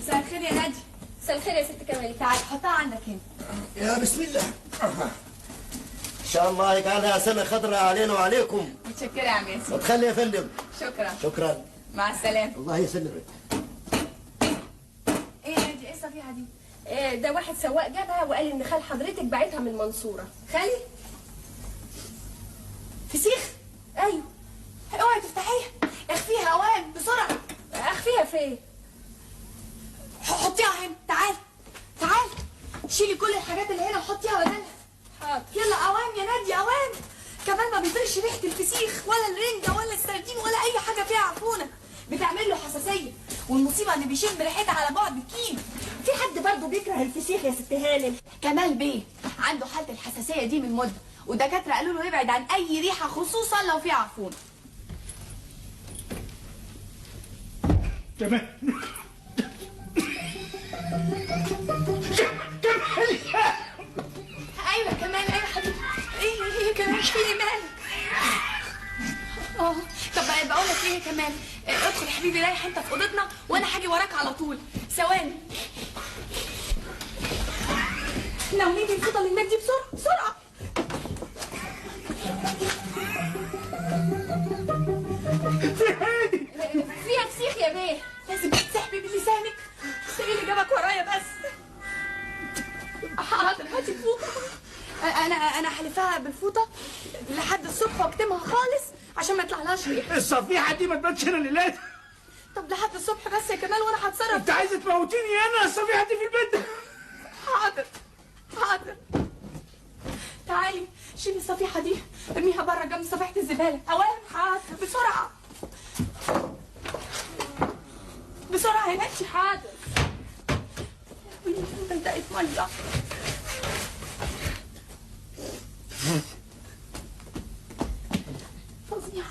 مساء الخير يا نادي. مساء الخير يا ست كمال. تعالي حطها عندك هنا. يا بسم الله. ان شاء الله يجعلها سنه خضراء علينا وعليكم. متشكره يا عم ياسين. اتخلي يا فندم. شكرا. شكرا. مع السلامه. الله يسلمك. ايه يا نادي، ايه الصفيحه دي؟ ده واحد سواق جابها وقال ان خال حضرتك باعتها من المنصوره. خالي فسيخ. ايوه. اوعي تفتحيها، اخفيها اوام بسرعه. اخفيها فين؟ حطيها هنا. تعالي تعالي شيلي كل الحاجات اللي هنا وحطيها بدلها. حاضر. يلا اوام يا نادي اوام. كمان ما بيطيرش ريحه الفسيخ ولا الرنجه ولا السردين ولا اي حاجه فيها عفونه، بتعمل له حساسيه، والمصيبه ان بيشم ريحتها على بعد كيلو. في حد برضه بيكره الفسيخ يا ست هانم؟ كمال بيه عنده حاله الحساسيه دي من مده، والدكاتره قالوا له يبعد عن اي ريحه خصوصا لو فيها عفونه. كمان ايوه كمال. ايوه حبيبي. ايه كمال في ايه مالك؟ طب بقول لك ايه يا كمال، ادخل يا حبيبي ريح انت في اوضتنا وانا هاجي وراك على طول. ثواني. ناوليني الفوطه اللي هناك دي بسرعه بسرعه. فيها فسيخ يا بيه. لازم تسحبي بلسانك. ايه اللي جابك ورايا بس؟ حاضر هاتي الفوطه. انا هلفها بالفوطه لحد الصبح واكتمها خالص عشان ما يطلعلهاش ريحه. الصفيحه دي ما تبانش هنا ليلات. طب لحد الصبح بس يا كمال وانا هتصرف. انت عايزه تموتيني انا؟ الصفيحه دي في البيت. حاضر حاضر. تعالي شيلي الصفيحه دي ارميها بره جنب صفيحه الزباله. اوام. حاضر بسرعه بسرعه يا بنتي. حاضر. بدأت ميه. فظيع.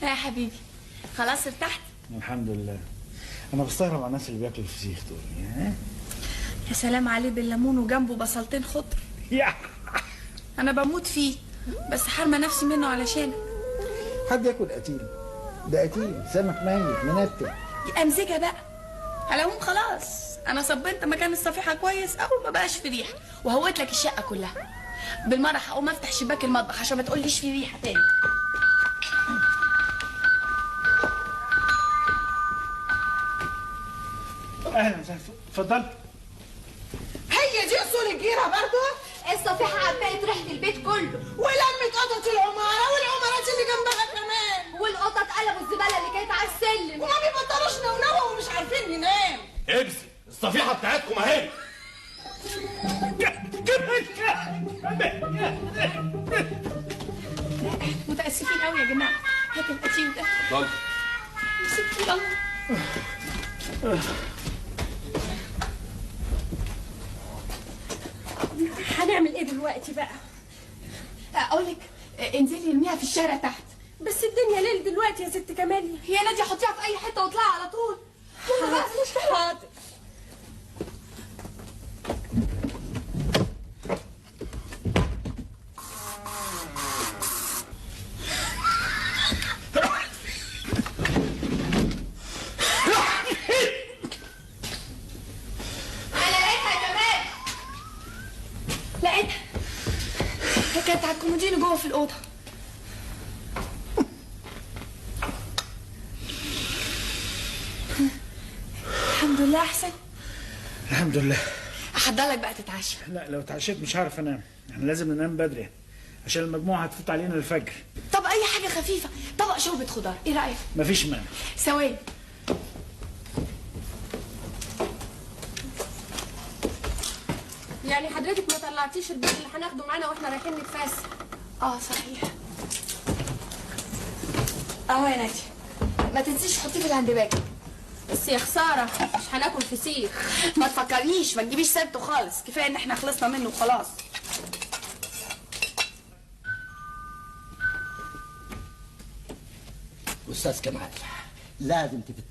يا حبيبي خلاص ارتحت؟ الحمد لله. انا بستغرب على الناس اللي بياكلوا الفسيخ دول. يا سلام عليه بالليمون وجنبه بصلتين خضر. انا بموت فيه بس حارمه نفسي منه علشانك. حد ياكل قتيل؟ ده قتيل سمك ميت منتن. امزجه بقى. على العموم خلاص انا صبنت مكان الصفيحه كويس قوي ما بقاش في ريحه، وهوت لك الشقه كلها. بالمره هقوم افتح شباك المطبخ عشان ما تقوليش في ريحه تاني. اهلا وسهلا. اتفضل. هي دي اصول الجيره برضه. الصفيحه عبقت ريحه البيت كله، ولمت قطط العماره والعمارات اللي جنبها كمان، والقطط قلبوا الزباله اللي كانت على السلم، وما بيبطلوش نونوه ومش عارفين ننام. امسك الصفيحه بتاعتكم اهي. متاسفين قوي يا جماعه. هات القتيل ده. اتفضل. سبحان الله. هنعمل ايه دلوقتي بقى؟ اقول لك انزلي ارميها في الشارع تحت. بس الدنيا ليل دلوقتي يا ست كمال. هي ناديه حطيها في اي حته واطلعي على طول. يلا بقى مش حاضر. لقيتها. هي كانت على الكومودينو جوه في الاوضه. الحمد لله احسن. الحمد لله. احضر لك بقى تتعشى. لا لو اتعشيت مش هعرف انام. احنا لازم ننام بدري عشان المجموعه هتفوت علينا الفجر. طب اي حاجه خفيفه، طبق شوربه خضار، ايه رايك؟ مفيش مانع. ثواني. يعني حضرتك ما طلعتيش البيت اللي هناخده معانا واحنا رايحين نتفسح؟ صحيح. اهو يا نادي، ما تنسيش تحطيه في الهاند باج. بس يا خساره مش هناكل فسيخ. ما تفكرنيش، ما تجيبيش سيرته خالص، كفايه ان احنا خلصنا منه وخلاص. استاذ كمال لازم تفتح